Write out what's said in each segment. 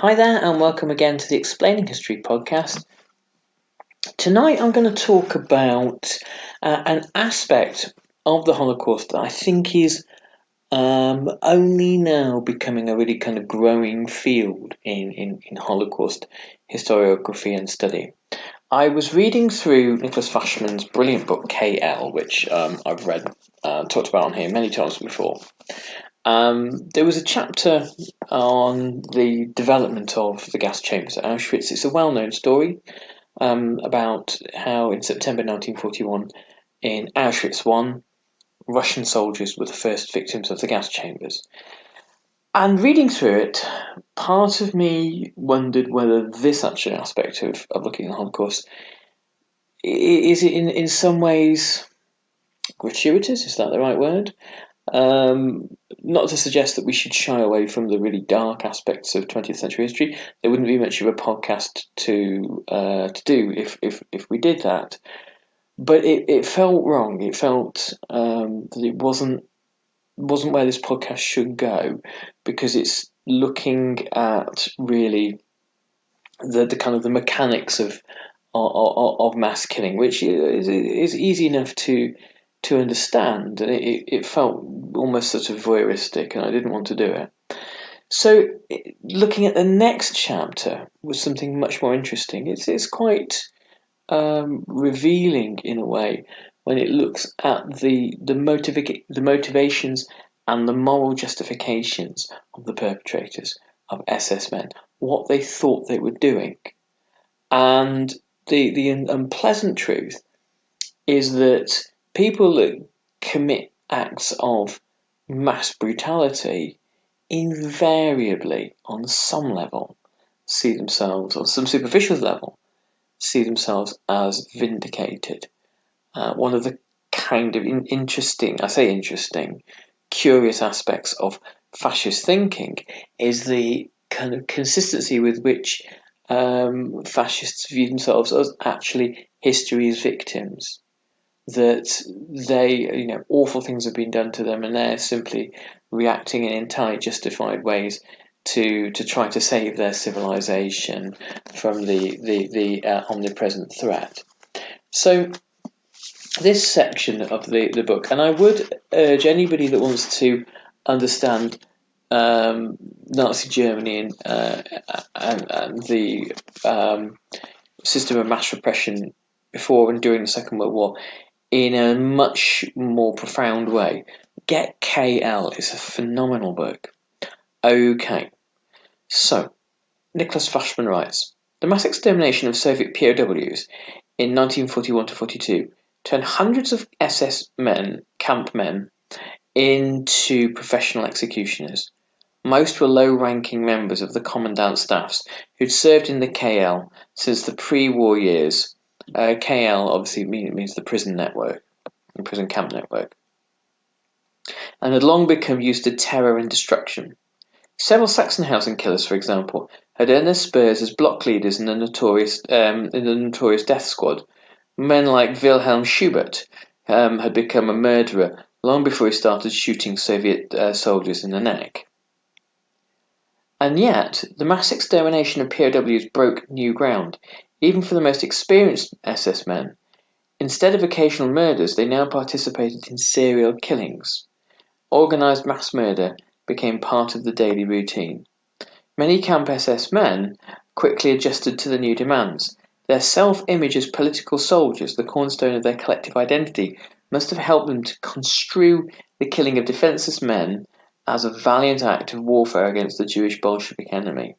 Hi there, and welcome again to the Explaining History podcast. Tonight I'm going to talk about an aspect of the Holocaust that I think is only now becoming a really kind of growing field in Holocaust historiography and study. I was reading through Nicholas Fashman's brilliant book KL, which I've read, talked about on here many times before. There was a chapter on the development of the gas chambers at Auschwitz. It's a well-known story about how in September 1941 in Auschwitz I, Russian soldiers were the first victims of the gas chambers. And reading through it, part of me wondered whether this actual aspect of looking at the Holocaust is in some ways gratuitous, is that the right word? Not to suggest that we should shy away from the really dark aspects of 20th century history. There wouldn't be much of a podcast to do if we did that. But it felt wrong. It felt that it wasn't where this podcast should go, because it's looking at really the kind of the mechanics of mass killing, which is easy enough to understand, and it felt almost sort of voyeuristic, and I didn't want to do it. So looking at the next chapter was something much more interesting. It's quite revealing in a way when it looks at the motivations and the moral justifications of the perpetrators of SS men, what they thought they were doing. And the unpleasant truth is that people that commit acts of mass brutality invariably, on some level, see themselves, on some superficial level, see themselves as vindicated. One of the kind of interesting, curious aspects of fascist thinking is the kind of consistency with which fascists view themselves as actually history's victims. That they, awful things have been done to them, and they're simply reacting in entirely justified ways to try to save their civilization from the omnipresent threat. So this section of the book, and I would urge anybody that wants to understand Nazi Germany and the system of mass repression before and during the Second World War in a much more profound way, get KL. It's a phenomenal book. Okay, so Nicholas Fashman writes, the mass extermination of Soviet POWs in 1941 to 42 turned hundreds of SS men, camp men, into professional executioners. Most were low-ranking members of the commandant staffs who'd served in the KL since the pre-war years. KL obviously means the prison network, the prison camp network, and had long become used to terror and destruction. Several Sachsenhausen killers, for example, had earned their spurs as block leaders in the notorious death squad. Men like Wilhelm Schubert had become a murderer long before he started shooting Soviet soldiers in the neck. And yet, the mass extermination of POWs broke new ground, even for the most experienced SS men. Instead of occasional murders, they now participated in serial killings. Organised mass murder became part of the daily routine. Many camp SS men quickly adjusted to the new demands. Their self-image as political soldiers, the cornerstone of their collective identity, must have helped them to construe the killing of defenceless men as a valiant act of warfare against the Jewish Bolshevik enemy.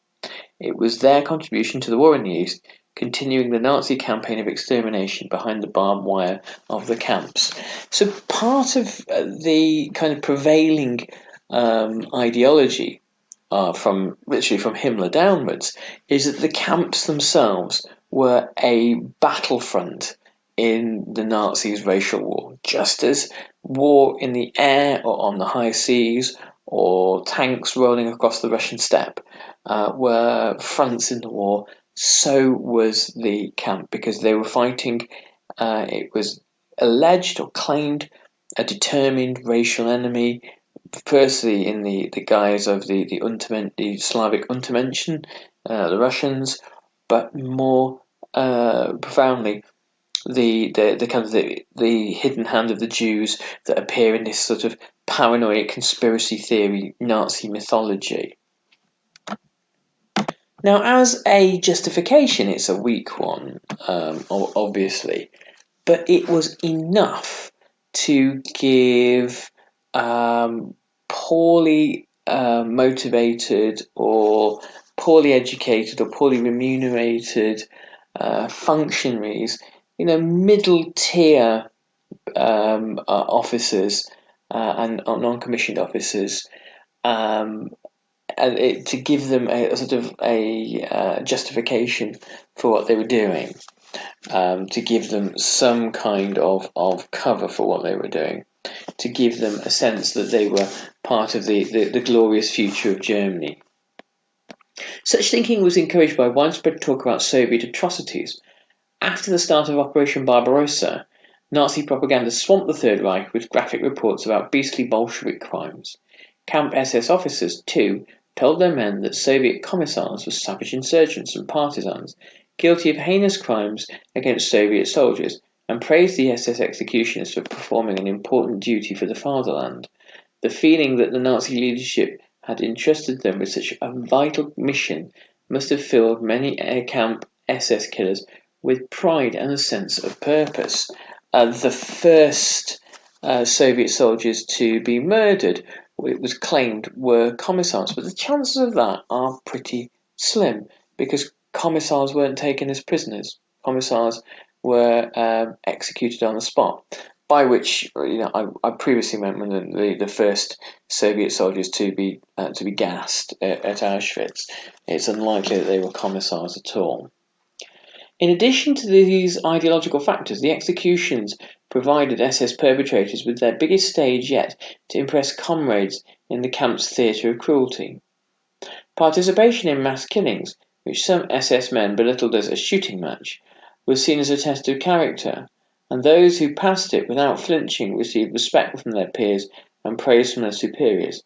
It was their contribution to the war in the East, continuing the Nazi campaign of extermination behind the barbed wire of the camps. So part of the kind of prevailing ideology from Himmler downwards is that the camps themselves were a battlefront in the Nazis' racial war, just as war in the air or on the high seas or tanks rolling across the Russian steppe were fronts in the war. So was the camp, because they were fighting, it was alleged or claimed, a determined racial enemy firstly in the guise of the Slavic Untermenschen, the Russians, but more profoundly the kind of the hidden hand of the Jews that appear in this sort of paranoid conspiracy theory Nazi mythology. Now, as a justification, it's a weak one, obviously, but it was enough to give poorly motivated or poorly educated or poorly remunerated functionaries, middle tier officers and non-commissioned officers, to give them a sort of a justification for what they were doing, to give them some kind of cover for what they were doing, to give them a sense that they were part of the glorious future of Germany. Such thinking was encouraged by widespread talk about Soviet atrocities. After the start of Operation Barbarossa, Nazi propaganda swamped the Third Reich with graphic reports about beastly Bolshevik crimes. Camp SS officers, too, told their men that Soviet commissars were savage insurgents and partisans, guilty of heinous crimes against Soviet soldiers, and praised the SS executioners for performing an important duty for the fatherland. The feeling that the Nazi leadership had entrusted them with such a vital mission must have filled many camp SS killers with pride and a sense of purpose. The first Soviet soldiers to be murdered, it was claimed, were commissars, but the chances of that are pretty slim because commissars weren't taken as prisoners. Commissars were executed on the spot. By which, I previously meant when the first Soviet soldiers to be gassed at Auschwitz. It's unlikely that they were commissars at all. In addition to these ideological factors, the executions provided SS perpetrators with their biggest stage yet to impress comrades in the camp's theatre of cruelty. Participation in mass killings, which some SS men belittled as a shooting match, was seen as a test of character, and those who passed it without flinching received respect from their peers and praise from their superiors.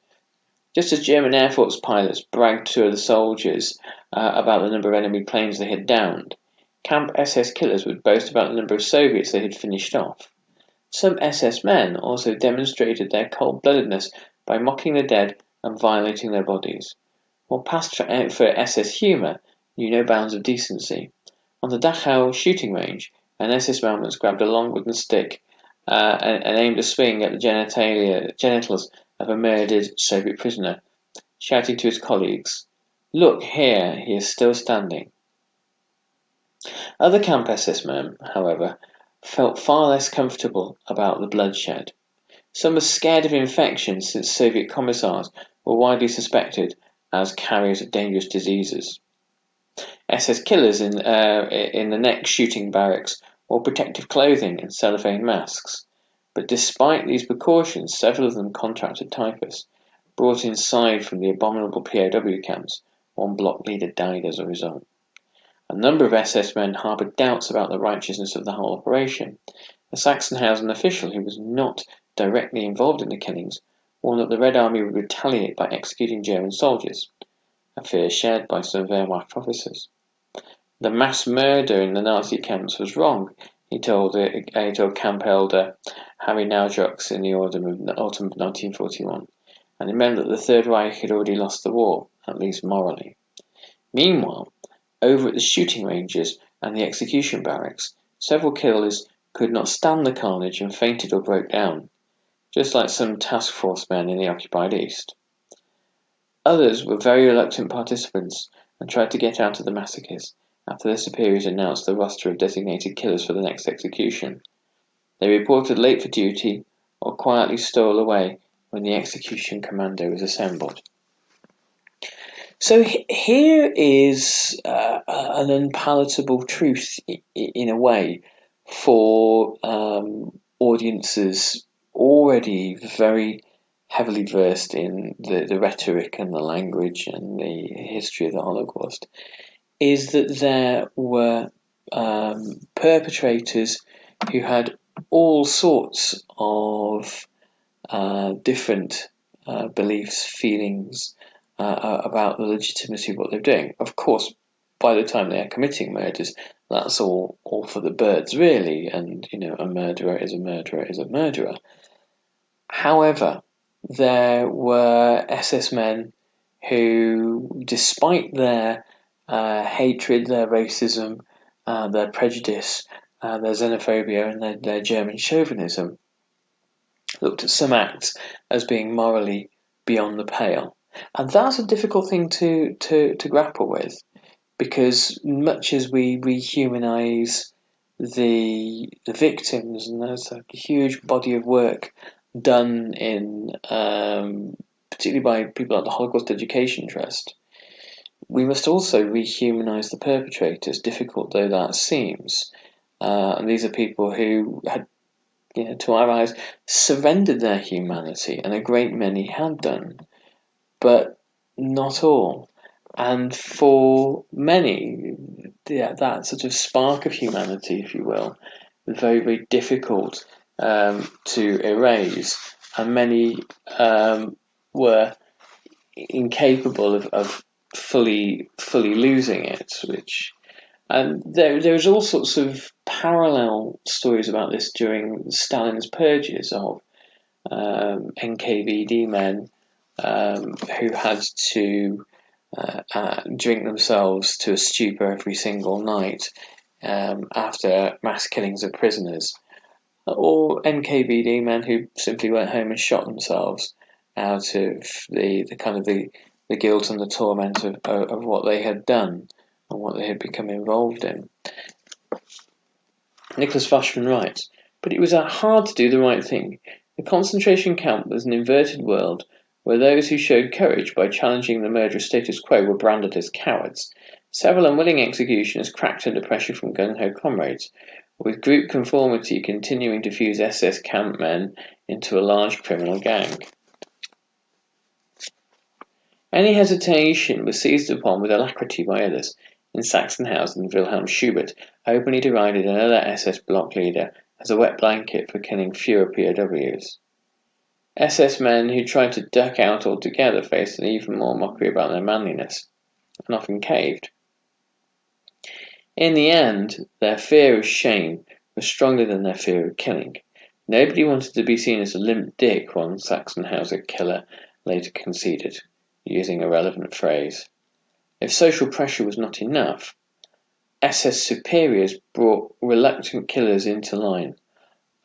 Just as German Air Force pilots bragged to the soldiers about the number of enemy planes they had downed, Camp SS killers would boast about the number of Soviets they had finished off. Some SS men also demonstrated their cold-bloodedness by mocking the dead and violating their bodies. While past for SS humour knew no bounds of decency. On the Dachau shooting range, an SS man once grabbed a long wooden stick and aimed a swing at the genitals of a murdered Soviet prisoner, shouting to his colleagues, "Look here, he is still standing." Other camp SS men, however, felt far less comfortable about the bloodshed. Some were scared of infection since Soviet commissars were widely suspected as carriers of dangerous diseases. SS killers in the next shooting barracks wore protective clothing and cellophane masks, but despite these precautions, several of them contracted typhus. Brought inside from the abominable POW camps, one block leader died as a result. A number of SS men harboured doubts about the righteousness of the whole operation. A Sachsenhausen official who was not directly involved in the killings warned that the Red Army would retaliate by executing German soldiers, a fear shared by some Wehrmacht officers. The mass murder in the Nazi camps was wrong, he told camp elder Harry Naujocks in the autumn of 1941, and it meant that the Third Reich had already lost the war, at least morally. Meanwhile, over at the shooting ranges and the execution barracks, several killers could not stand the carnage and fainted or broke down, just like some task force men in the occupied East. Others were very reluctant participants and tried to get out of the massacres after their superiors announced the roster of designated killers for the next execution. They reported late for duty or quietly stole away when the execution commando was assembled. So here is an unpalatable truth in a way for audiences already very heavily versed in the rhetoric and the language and the history of the Holocaust, is that there were perpetrators who had all sorts of different beliefs, feelings about the legitimacy of what they're doing. Of course, by the time they are committing murders, that's all for the birds, really, and a murderer is a murderer is a murderer. However, there were SS men who, despite their hatred, their racism, their prejudice, their xenophobia, and their German chauvinism, looked at some acts as being morally beyond the pale. And that's a difficult thing to grapple with, because much as we rehumanise the victims, and there's a huge body of work done in particularly by people like the Holocaust Education Trust, we must also rehumanise the perpetrators, difficult though that seems. And these are people who had, to our eyes, surrendered their humanity, and a great many had done, but not all. And for many, that sort of spark of humanity, if you will, was very, very difficult to erase, and many were incapable of fully losing it. And there's all sorts of parallel stories about this during Stalin's purges of NKVD men who had to drink themselves to a stupor every single night after mass killings of prisoners, or NKVD men who simply went home and shot themselves out of the guilt and the torment of what they had done and what they had become involved in. Nicholas Foshman writes, "But it was hard to do the right thing. The concentration camp was an inverted world where those who showed courage by challenging the murderous status quo were branded as cowards. Several unwilling executioners cracked under pressure from gung-ho comrades, with group conformity continuing to fuse SS camp men into a large criminal gang. Any hesitation was seized upon with alacrity by others. In Sachsenhausen, Wilhelm Schubert openly derided another SS block leader as a wet blanket for killing fewer POWs. SS men who tried to duck out altogether faced an even more mockery about their manliness, and often caved. In the end, their fear of shame was stronger than their fear of killing. Nobody wanted to be seen as a limp dick, one Sachsenhausen killer later conceded, using a relevant phrase. If social pressure was not enough, SS superiors brought reluctant killers into line.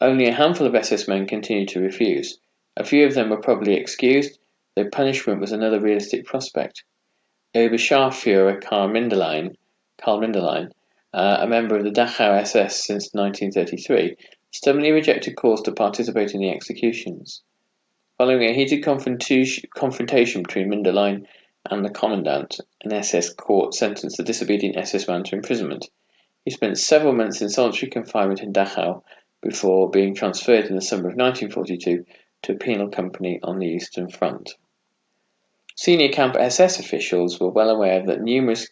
Only a handful of SS men continued to refuse. A few of them were probably excused, though punishment was another realistic prospect. Oberscharführer Karl Minderlein, a member of the Dachau SS since 1933, stubbornly rejected calls to participate in the executions. Following a heated confrontation between Minderlein and the commandant, an SS court sentenced the disobedient SS man to imprisonment. He spent several months in solitary confinement in Dachau before being transferred in the summer of 1942 to a penal company on the Eastern Front. Senior camp SS officials were well aware that numerous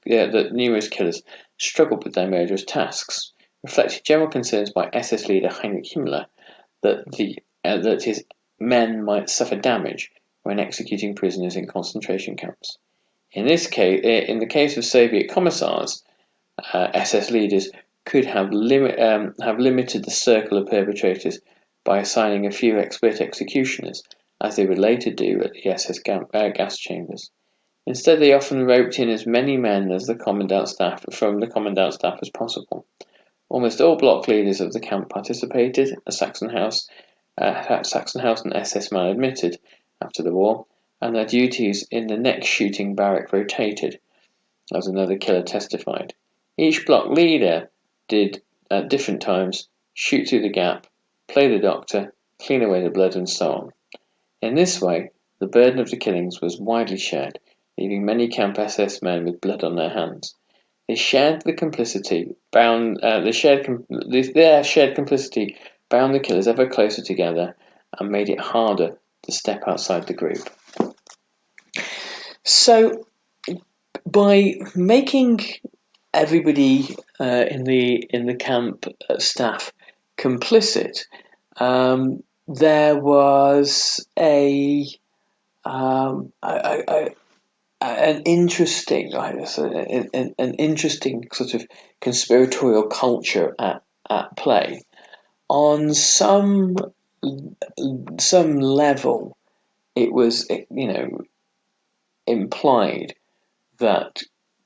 killers struggled with their murderous tasks, reflecting general concerns by SS leader Heinrich Himmler that his men might suffer damage when executing prisoners in concentration camps. In the case of Soviet commissars, SS leaders could have limited the circle of perpetrators by assigning a few expert executioners, as they would later do at the SS gas chambers. Instead, they often roped in as many men as from the commandant staff as possible. Almost all block leaders of the camp participated, as Sachsenhausen SS man admitted after the war, and their duties in the next shooting barrack rotated, as another killer testified. Each block leader did, at different times, shoot through the gap, play the doctor, clean away the blood, and so on. In this way, the burden of the killings was widely shared, leaving many camp SS men with blood on their hands. Their shared complicity bound the killers ever closer together and made it harder to step outside the group. So, by making everybody in the camp staff complicit, there was a an interesting, an interesting sort of conspiratorial culture at play. On some level, it was, implied that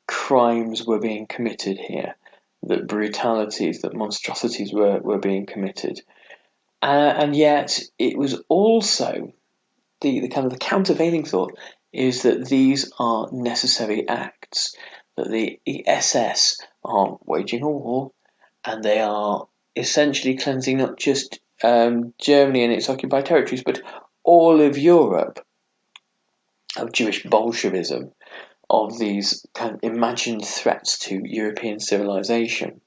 crimes were being committed here, that brutalities, that monstrosities were being committed, and yet it was also the kind of the countervailing thought is that these are necessary acts, that the SS are waging a war, and they are essentially cleansing not just Germany and its occupied territories, but all of Europe of Jewish Bolshevism, of these kind of imagined threats to European civilization.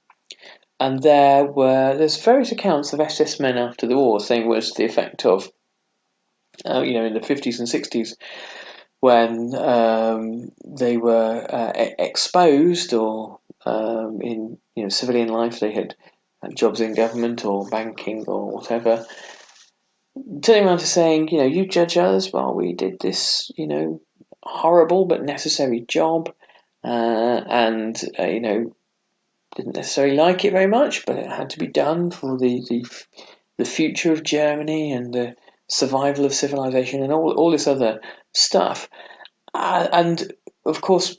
And there's various accounts of SS men after the war saying it was the effect of, in the 50s and 60s, when they were exposed, or in civilian life they had jobs in government or banking or whatever, turning around to saying, you judge us while we did this, horrible but necessary job, and didn't necessarily like it very much, but it had to be done for the future of Germany and the survival of civilization and all this other stuff. And of course,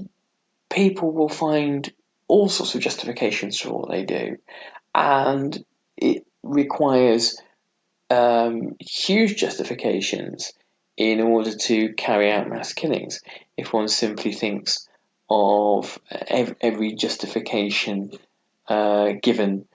people will find all sorts of justifications for what they do, and it requires huge justifications in order to carry out mass killings. If one simply thinks of every justification given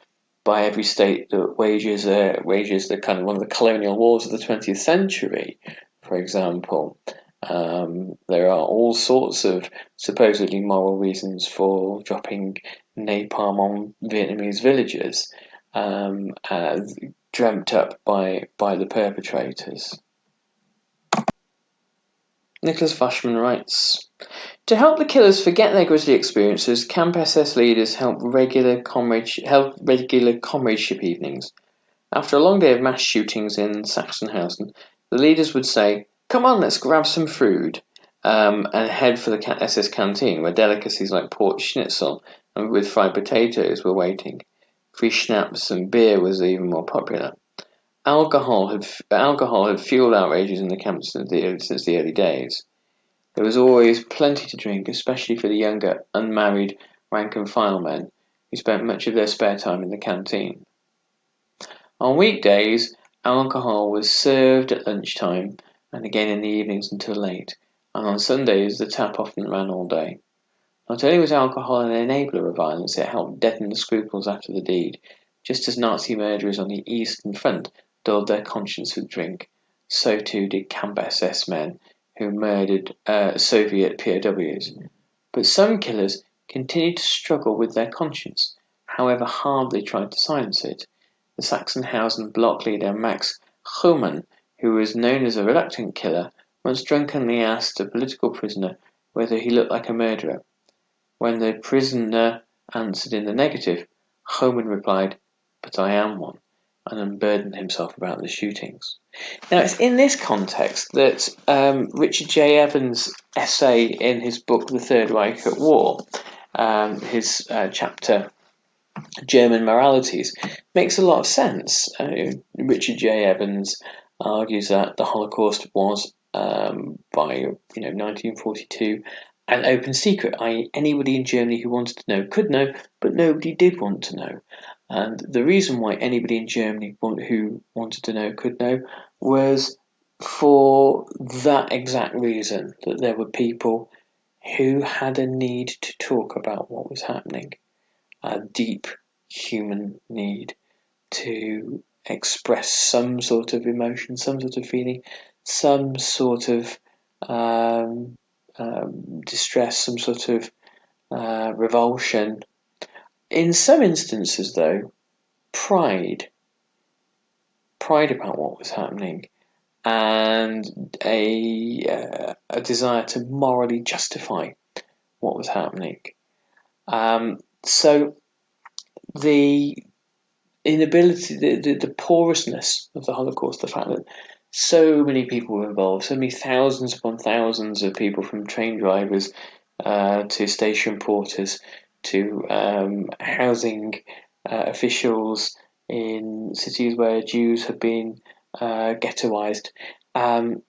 by every state that wages the kind of one of the colonial wars of the 20th century, for example, there are all sorts of supposedly moral reasons for dropping napalm on Vietnamese villages, dreamt up by the perpetrators. Nicholas Fashman writes, to help the killers forget their grisly experiences, Camp SS leaders held regular comradeship evenings. After a long day of mass shootings in Sachsenhausen, the leaders would say, come on, let's grab some food, and head for the SS canteen, where delicacies like pork schnitzel and with fried potatoes were waiting. Free schnapps and beer was even more popular. Alcohol had fueled outrages in the camps since the early days. There was always plenty to drink, especially for the younger, unmarried rank-and-file men who spent much of their spare time in the canteen. On weekdays, alcohol was served at lunchtime and again in the evenings until late, and on Sundays the tap often ran all day. Not only was alcohol an enabler of violence, it helped deaden the scruples after the deed. Just as Nazi murderers on the Eastern Front dulled their conscience with drink, so too did Camp SS men who murdered Soviet POWs. But some killers continued to struggle with their conscience, however hard they tried to silence it. The Sachsenhausen block leader Max Schumann, who was known as a reluctant killer, once drunkenly asked a political prisoner whether he looked like a murderer. When the prisoner answered in the negative, Schumann replied, but I am one, and unburdened himself about the shootings. Now, it's in this context that Richard J. Evans' essay in his book, The Third Reich War, his chapter, German Moralities, makes a lot of sense. Richard J. Evans argues that the Holocaust was, by 1942, an open secret, i.e. anybody in Germany who wanted to know could know, but nobody did want to know. And the reason why anybody in Germany who wanted to know could know was for that exact reason, that there were people who had a need to talk about what was happening, a deep human need to express some sort of emotion, some sort of feeling, some sort of distress, some sort of revulsion. In some instances, though, pride about what was happening, and a desire to morally justify what was happening. So the inability, the porousness of the Holocaust, the fact that So many people were involved, so many thousands upon thousands of people, from train drivers to station porters to housing officials in cities where Jews had been ghettoized, all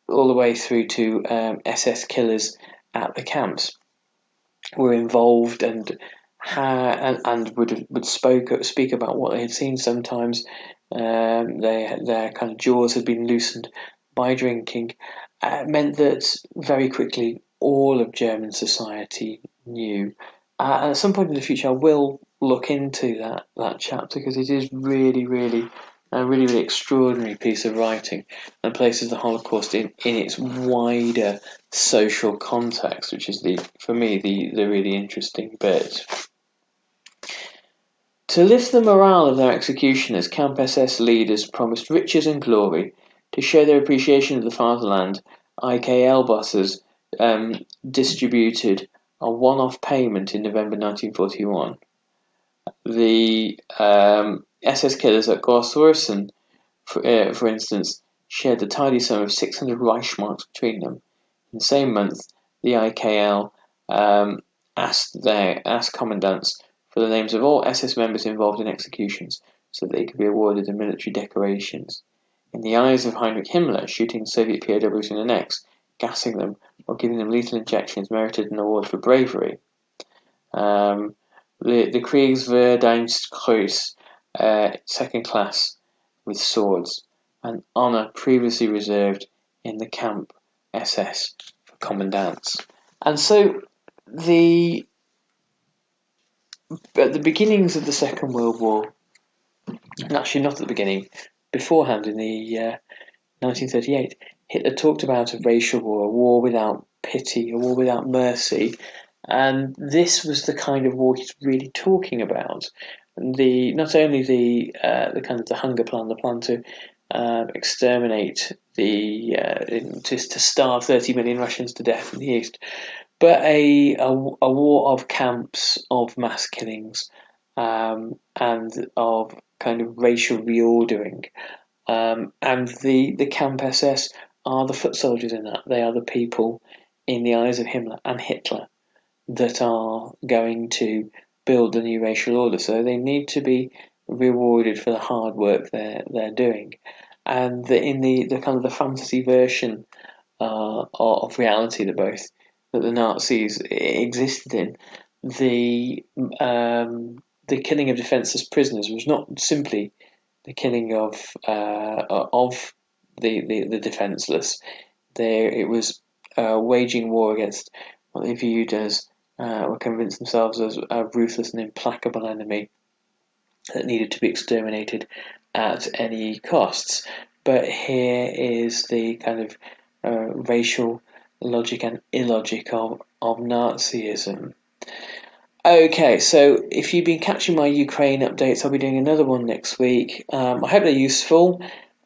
the way through to SS killers at the camps were involved and would speak about what they had seen. Sometimes their kind of jaws had been loosened by drinking. Meant that very quickly all of German society knew. And at some point in the future, I will look into that chapter, because it is really, really a really, really extraordinary piece of writing, and places the Holocaust in its wider social context, which is for me the really interesting bit. To lift the morale of their executioners, Camp SS leaders promised riches and glory. To show their appreciation of the fatherland, IKL buses distributed a one-off payment in November 1941. The SS killers at Grosswurzen, for instance, shared the tidy sum of 600 Reichsmarks between them. In the same month, the IKL asked commandants for the names of all SS members involved in executions, so that they could be awarded the military decorations. In the eyes of Heinrich Himmler, shooting Soviet POWs in the necks, gassing them, or giving them lethal injections merited an award for bravery. The Kriegsverdienstkreuz, second class with swords, an honour previously reserved in the camp SS for commandants. And so at the beginnings of the Second World War, and actually not at the beginning, beforehand in the 1938, Hitler talked about a racial war, a war without pity, a war without mercy, and this was the kind of war he's really talking about. Not only the kind of the hunger plan, the plan to exterminate to starve 30 million Russians to death in the East, but a war of camps, of mass killings, and of kind of racial reordering. And the Camp SS are the foot soldiers in that. They are the people, in the eyes of Himmler and Hitler, that are going to build the new racial order. So they need to be rewarded for the hard work they're doing. And in the kind of the fantasy version of reality that the Nazis existed in, the killing of defenseless prisoners was not simply the killing of the defenseless. It was waging war against what they viewed as, or convinced themselves as, a ruthless and implacable enemy that needed to be exterminated at any costs. But here is the kind of racial logic and illogic of Nazism. Okay, so if you've been catching my Ukraine updates, I'll be doing another one next week. I hope they're useful.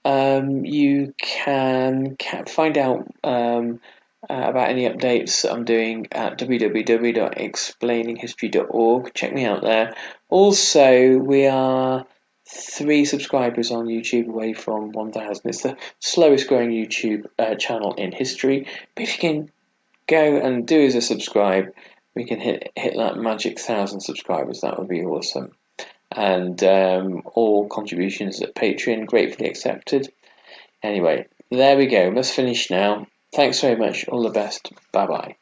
You can find out about any updates I'm doing at www.explaininghistory.org. Check me out there. Also, we are 3 subscribers on YouTube away from 1,000. It's the slowest growing YouTube channel in history. But if you can go and do as a subscribe, we can hit that magic 1,000 subscribers. That would be awesome. And all contributions at Patreon gratefully accepted. Anyway, there we go. Must finish now. Thanks very much. All the best. Bye bye.